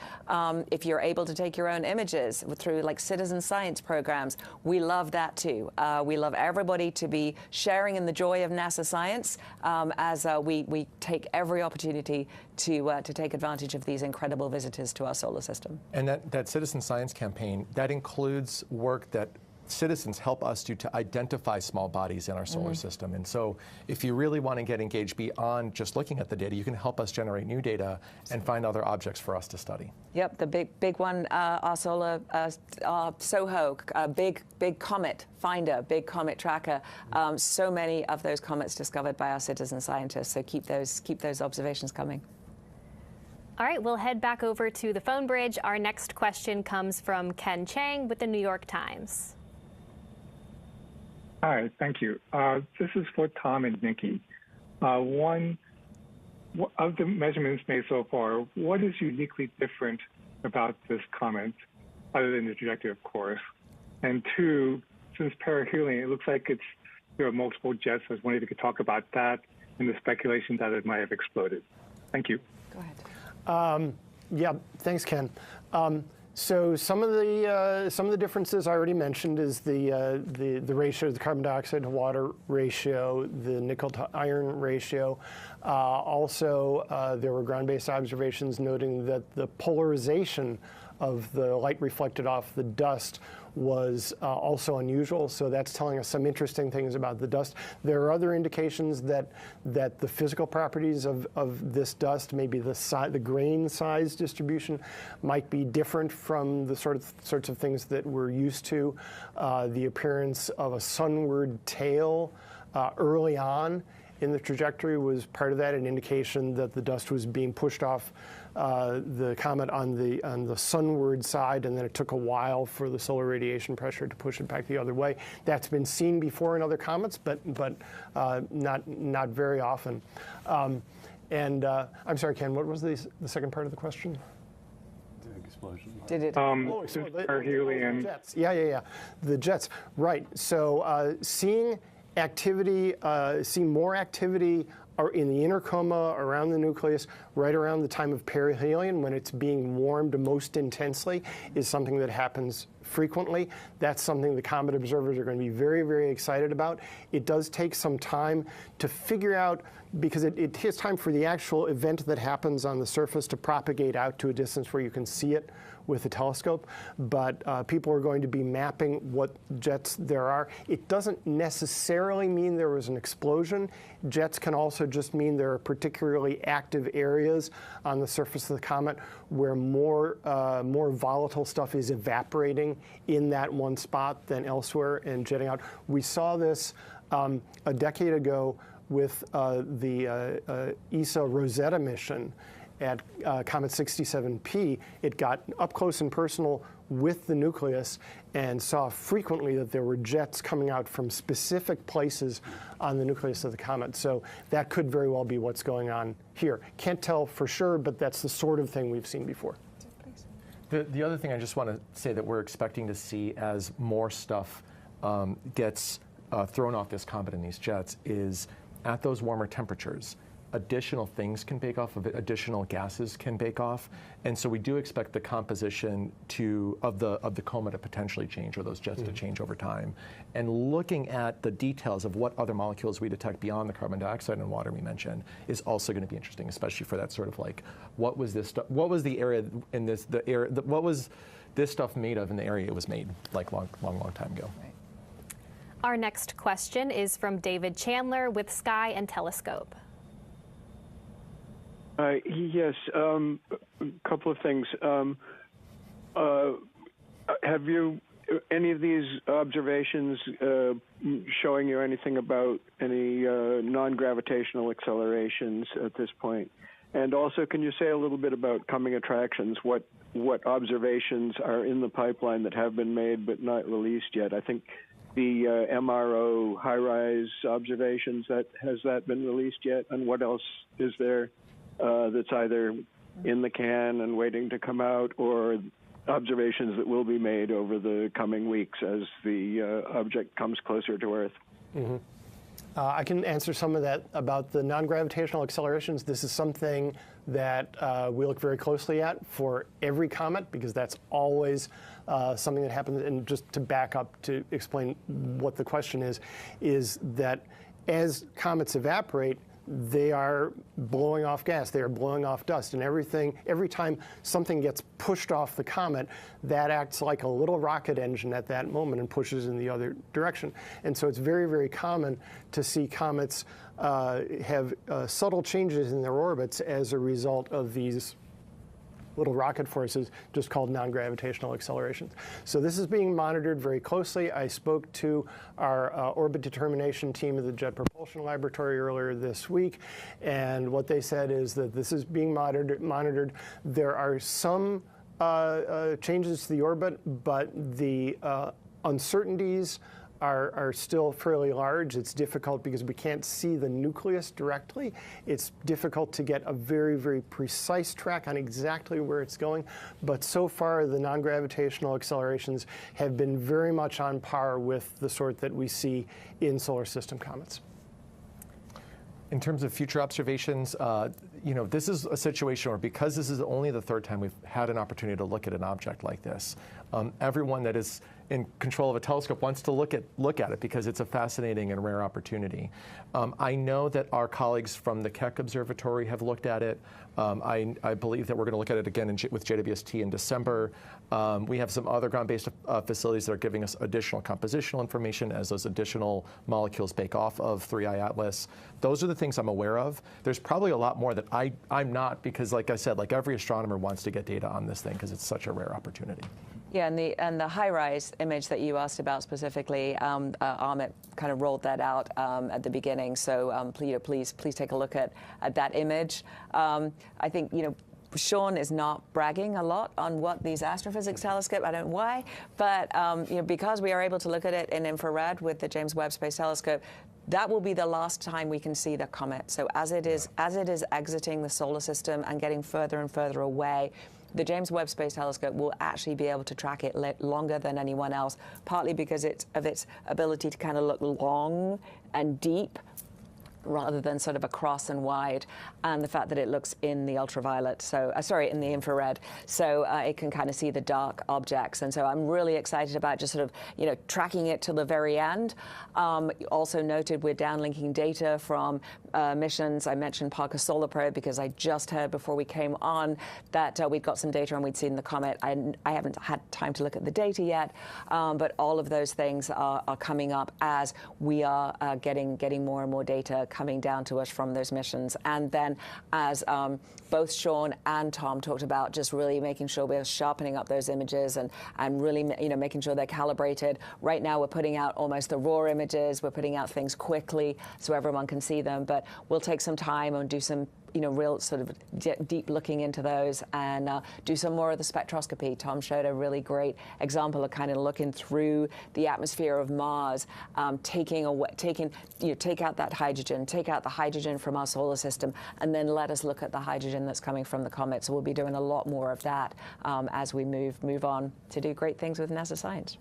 If you're able to take your own images through like citizen science programs, we love that too. We love everybody to be sharing in the joy of NASA science as we take every opportunity to take advantage of these incredible visitors to our solar system. And that citizen science campaign, that includes work that citizens help us do to identify small bodies in our solar system. And so if you really want to get engaged beyond just looking at the data, you can help us generate new data and find other objects for us to study. Yep, the big one, our solar, our SOHO, big comet finder, big comet tracker. So many of those comets discovered by our citizen scientists. So keep those observations coming. All right, we'll head back over to the phone bridge. Our next question comes from Ken Chang with the New York Times. Hi, thank you. This is for Tom and Nikki. One, of the measurements made so far, what is uniquely different about this comet, other than the trajectory, of course? And two, since perihelion, it looks like there are multiple jets. I was wondering if you could talk about that and the speculation that it might have exploded. Thank you. Go ahead. Yeah, thanks, Ken. So some of the differences I already mentioned is the ratio, the carbon dioxide to water ratio, the nickel to iron ratio. Also, there were ground-based observations noting that the polarization of the light reflected off the dust was also unusual, so that's telling us some interesting things about the dust. There are other indications that the physical properties of this dust, maybe the grain size distribution, might be different from the sorts of things that we're used to. The appearance of a sunward tail early on in the trajectory was part of that, an indication that the dust was being pushed off the comet on the sunward side, and then it took a while for the solar radiation pressure to push it back the other way. That's been seen before in other comets, but not very often. I'm sorry, Ken, what was the second part of the question? Explosion. Did it? Perihelion. Jets. Yeah. The jets. Right. So seeing more activity in the inner coma around the nucleus right around the time of perihelion, when it's being warmed most intensely, is something that happens frequently. That's something the comet observers are going to be very, very excited about. It does take some time to figure out, because it takes time for the actual event that happens on the surface to propagate out to a distance where you can see it with a telescope, but people are going to be mapping what jets there are. It doesn't necessarily mean there was an explosion. Jets can also just mean there are particularly active areas on the surface of the comet where more volatile stuff is evaporating in that one spot than elsewhere and jetting out. We saw this a decade ago with the ESA Rosetta mission. at Comet 67P, it got up close and personal with the nucleus and saw frequently that there were jets coming out from specific places on the nucleus of the comet. So that could very well be what's going on here. Can't tell for sure, but that's the sort of thing we've seen before. The other thing I just want to say that we're expecting to see as more stuff gets thrown off this comet in these jets is at those warmer temperatures, additional things can bake off of it, additional gases can bake off, and so we do expect the composition of the coma to potentially change, or those jets to change over time. And looking at the details of what other molecules we detect beyond the carbon dioxide and water we mentioned is also going to be interesting, especially for that sort of like, what was this? What was the area in this? What was this stuff made of in the area it was made, like long time ago? Our next question is from David Chandler with Sky and Telescope. Yes, a couple of things. Have you any of these observations showing you anything about any non-gravitational accelerations at this point? And also, can you say a little bit about coming attractions? What observations are in the pipeline that have been made but not released yet? I think the MRO high-rise observations, has that been released yet? And what else is there that's either in the can and waiting to come out, or observations that will be made over the coming weeks as the object comes closer to Earth? Mm-hmm. I can answer some of that about the non-gravitational accelerations. This is something that we look very closely at for every comet, because that's always something that happens. And just to back up to explain what the question is that as comets evaporate, they are blowing off gas, they are blowing off dust, and every time something gets pushed off the comet, that acts like a little rocket engine at that moment and pushes in the other direction. And so it's very, very common to see comets have subtle changes in their orbits as a result of these little rocket forces, just called non-gravitational accelerations. So this is being monitored very closely. I spoke to our orbit determination team of the Jet Propulsion Laboratory earlier this week, and what they said is that this is being monitored. There are some changes to the orbit, but the uncertainties are still fairly large. It's difficult because we can't see the nucleus directly. It's difficult to get a very, very precise track on exactly where it's going. But so far, the non-gravitational accelerations have been very much on par with the sort that we see in solar system comets. In terms of future observations, this is a situation where, because this is only the third time we've had an opportunity to look at an object like this, everyone that is in control of a telescope wants to look at it because it's a fascinating and rare opportunity. I know that our colleagues from the Keck Observatory have looked at it. I believe that we're going to look at it again with JWST in December. We have some other ground-based facilities that are giving us additional compositional information as those additional molecules bake off of 3I Atlas. Those are the things I'm aware of. There's probably a lot more that I'm not, because, like I said, like every astronomer wants to get data on this thing because it's such a rare opportunity. Yeah, and the high-rise image that you asked about specifically, Amit kind of rolled that out at the beginning. So please take a look at that image. I think Sean is not bragging a lot on what these astrophysics telescope. I don't know why, but because we are able to look at it in infrared with the James Webb Space Telescope, that will be the last time we can see the comet. So as it is exiting the solar system and getting further and further away, the James Webb Space Telescope will actually be able to track it longer than anyone else, partly because of its ability to kind of look long and deep rather than sort of across and wide, and the fact that it looks in the ultraviolet, in the infrared, so it can kind of see the dark objects. And so I'm really excited about just sort of, tracking it to the very end. Also noted, we're downlinking data from missions. I mentioned Parker Solar Probe because I just heard before we came on that we'd got some data and we'd seen the comet. I haven't had time to look at the data yet, but all of those things are coming up as we are getting more and more data coming down to us from those missions. And then, as both Sean and Tom talked about, just really making sure we're sharpening up those images and really making sure they're calibrated. Right now we're putting out almost the raw images. We're putting out things quickly so everyone can see them, but we'll take some time and do some real sort of deep looking into those and do some more of the spectroscopy. Tom showed a really great example of kind of looking through the atmosphere of Mars, take out that hydrogen, take out the hydrogen from our solar system, and then let us look at the hydrogen that's coming from the comet. So we'll be doing a lot more of that as we move on to do great things with NASA science.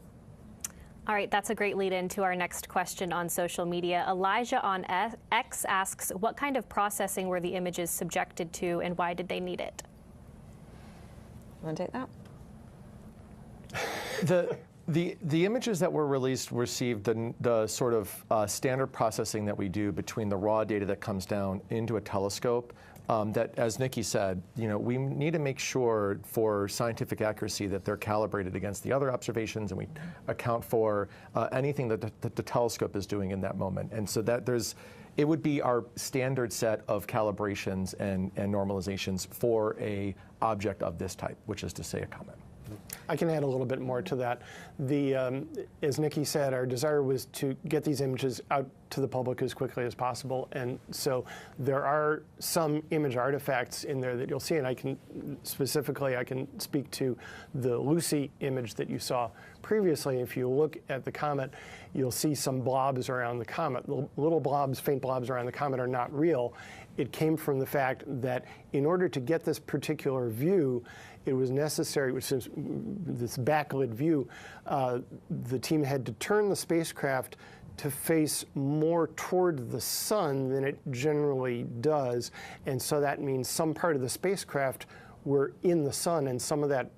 All right, that's a great lead into our next question on social media. Elijah on X asks, what kind of processing were the images subjected to and why did they need it? You want to take that? The images that were released received the sort of standard processing that we do between the raw data that comes down into a telescope. That, as Nikki said, we need to make sure for scientific accuracy that they're calibrated against the other observations, and we account for anything that the telescope is doing in that moment. And so that it would be our standard set of calibrations and normalizations for a object of this type, which is to say a comet. I can add a little bit more to that. As Nikki said, our desire was to get these images out to the public as quickly as possible, and so there are some image artifacts in there that you'll see, and I can speak to the Lucy image that you saw previously. If you look at the comet, you'll see some blobs around the comet. Little blobs, faint blobs around the comet are not real. It came from the fact that in order to get this particular view, it was necessary, which is this backlit view, the team had to turn the spacecraft to face more toward the sun than it generally does. And so that means some part of the spacecraft were in the sun, and some of that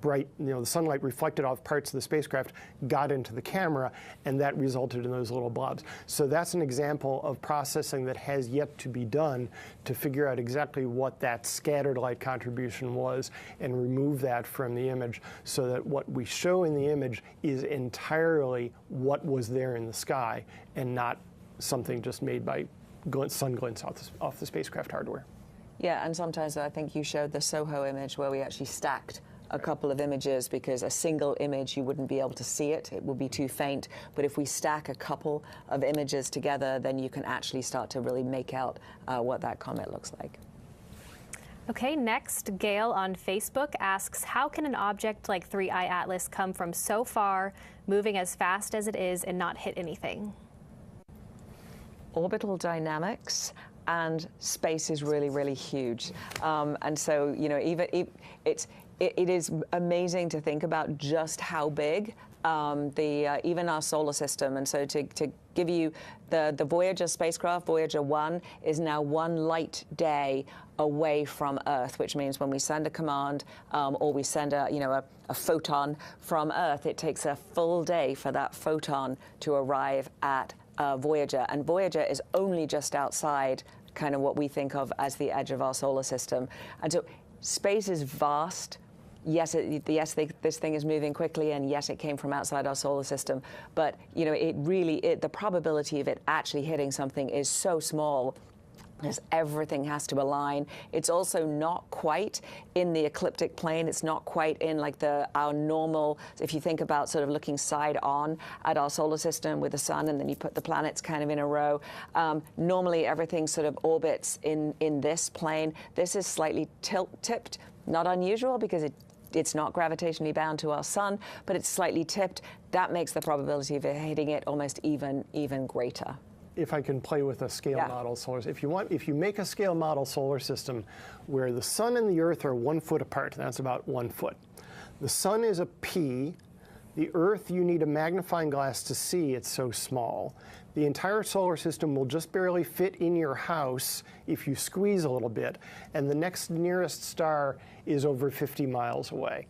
bright, the sunlight reflected off parts of the spacecraft got into the camera, and that resulted in those little blobs. So that's an example of processing that has yet to be done to figure out exactly what that scattered light contribution was and remove that from the image so that what we show in the image is entirely what was there in the sky and not something just made by sun glints off the spacecraft hardware. Yeah, and sometimes I think you showed the SOHO image where we actually stacked a couple of images, because a single image you wouldn't be able to see it would be too faint, but if we stack a couple of images together, then you can actually start to really make out what that comet looks like. Okay, next, Gail on Facebook asks, how can an object like 3I Atlas come from so far, moving as fast as it is, and not hit anything? Orbital dynamics, and space is really, really huge. And so, it is amazing to think about just how big even our solar system. And so to give you the Voyager spacecraft, Voyager 1, is now 1 light day away from Earth, which means when we send a command or we send a photon from Earth, it takes a full day for that photon to arrive at Voyager. And Voyager is only just outside kind of what we think of as the edge of our solar system. And so space is vast. Yes, this thing is moving quickly, and yes, it came from outside our solar system. But the probability of it actually hitting something is so small, because everything has to align. It's also not quite in the ecliptic plane. It's not quite in like our normal. If you think about sort of looking side on at our solar system with the sun, and then you put the planets kind of in a row. Normally, everything sort of orbits in this plane. This is slightly tipped. Not unusual, because it's not gravitationally bound to our sun, but it's slightly tipped. That makes the probability of it hitting it almost even greater. If I can play with a scale model solar, if you make a scale model solar system where the sun and the Earth are 1 foot apart, that's about 1 foot. The sun is a P. The Earth, you need a magnifying glass to see, it's so small. The entire solar system will just barely fit in your house if you squeeze a little bit, and the next nearest star is over 50 miles away.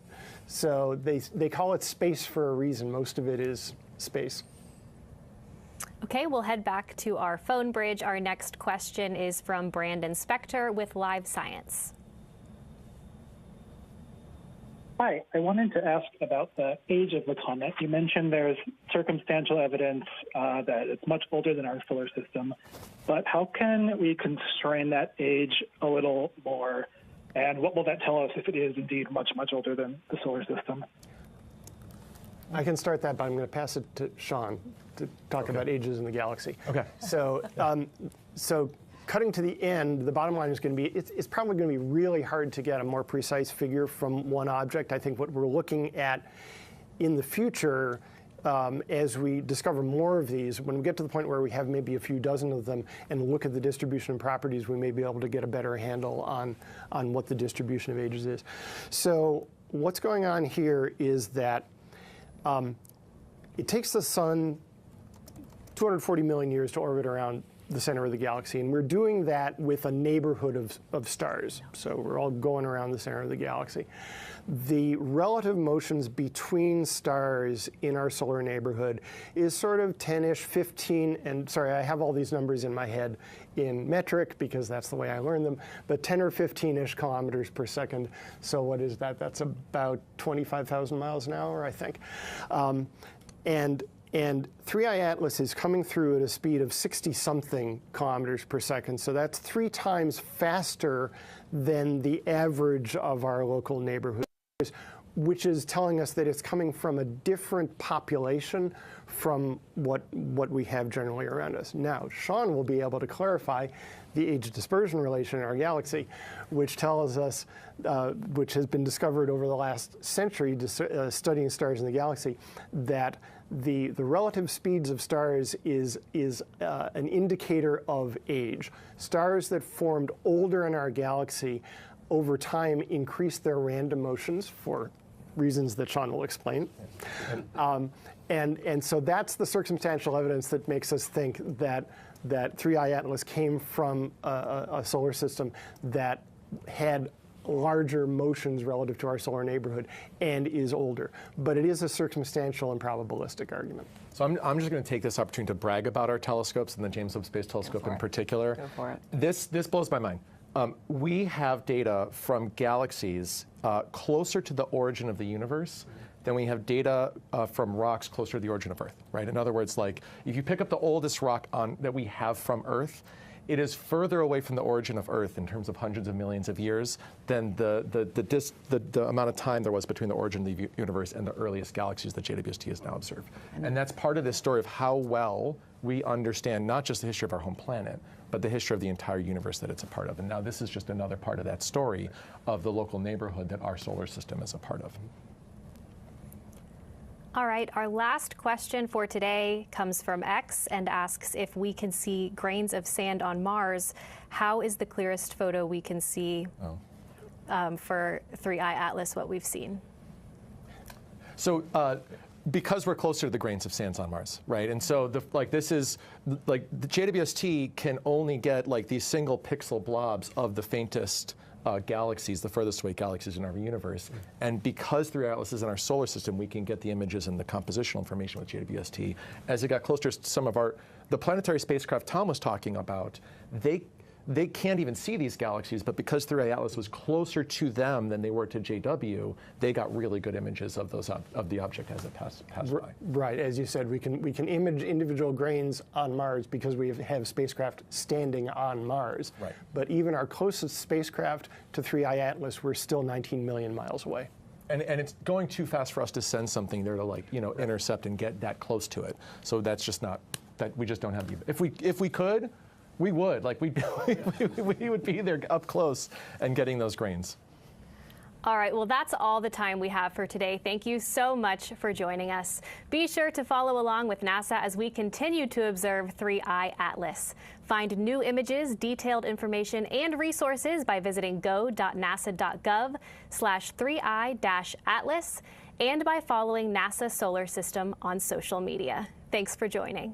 So they call it space for a reason. Most of it is space. Okay, we'll head back to our phone bridge. Our next question is from Brandon Spector with Live Science. Hi, I wanted to ask about the age of the comet. You mentioned there's circumstantial evidence that it's much older than our solar system, but how can we constrain that age a little more? And what will that tell us if it is indeed much, much older than the solar system? I can start that, but I'm going to pass it to Sean to talk about ages in the galaxy. Okay. So cutting to the end, the bottom line is going to be, it's probably going to be really hard to get a more precise figure from one object. I think what we're looking at in the future, as we discover more of these, when we get to the point where we have maybe a few dozen of them and look at the distribution and properties, we may be able to get a better handle on what the distribution of ages is. So what's going on here is that it takes the sun 240 million years to orbit around the center of the galaxy, and we're doing that with a neighborhood of stars. So we're all going around the center of the galaxy. The relative motions between stars in our solar neighborhood is sort of 10-ish, 15, and sorry, I have all these numbers in my head in metric because that's the way I learned them, but 10 or 15-ish kilometers per second. So what is that? That's about 25,000 miles an hour, I think. And 3I Atlas is coming through at a speed of 60-something kilometers per second. So that's 3 times faster than the average of our local neighborhood, which is telling us that it's coming from a different population from what we have generally around us. Now, Sean will be able to clarify the age dispersion relation in our galaxy, which tells us, which has been discovered over the last century studying stars in the galaxy, that the relative speeds of stars is an indicator of age. Stars that formed older in our galaxy over time increase their random motions for reasons that Sean will explain. And so that's the circumstantial evidence that makes us think that 3I Atlas came from a solar system that had larger motions relative to our solar neighborhood and is older. But it is a circumstantial and probabilistic argument. So I'm just going to take this opportunity to brag about our telescopes and the James Webb Space Telescope in particular. Go for it. This blows my mind. We have data from galaxies closer to the origin of the universe than we have data from rocks closer to the origin of Earth, right? In other words, like if you pick up the oldest rock that we have from Earth, it is further away from the origin of Earth in terms of hundreds of millions of years than the amount of time there was between the origin of the universe and the earliest galaxies that JWST has now observed. And that's part of this story of how well we understand not just the history of our home planet, but the history of the entire universe that it's a part of. And now this is just another part of that story of the local neighborhood that our solar system is a part of. All right, our last question for today comes from X and asks if we can see grains of sand on Mars. How is the clearest photo we can see for 3I Atlas what we've seen? So because we're closer to the grains of sands on Mars, right? And so the JWST can only get like these single pixel blobs of the faintest galaxies, the furthest away galaxies in our universe. And because 3I Atlas is in our solar system, we can get the images and the compositional information with JWST. As it got closer to some of the planetary spacecraft Tom was talking about, they can't even see these galaxies, but because 3I Atlas was closer to them than they were to JW, they got really good images of the object as it passed by. Right, as you said, we can image individual grains on Mars because we have spacecraft standing on Mars. Right. But even our closest spacecraft to 3I Atlas, we're still 19 million miles away. And it's going too fast for us to send something there to intercept and get that close to it. So that's just not that we just don't have the. If we could. We would, we would be there up close and getting those grains. All right, well, that's all the time we have for today. Thank you so much for joining us. Be sure to follow along with NASA as we continue to observe 3I Atlas. Find new images, detailed information, and resources by visiting go.nasa.gov/3I-Atlas and by following NASA Solar System on social media. Thanks for joining.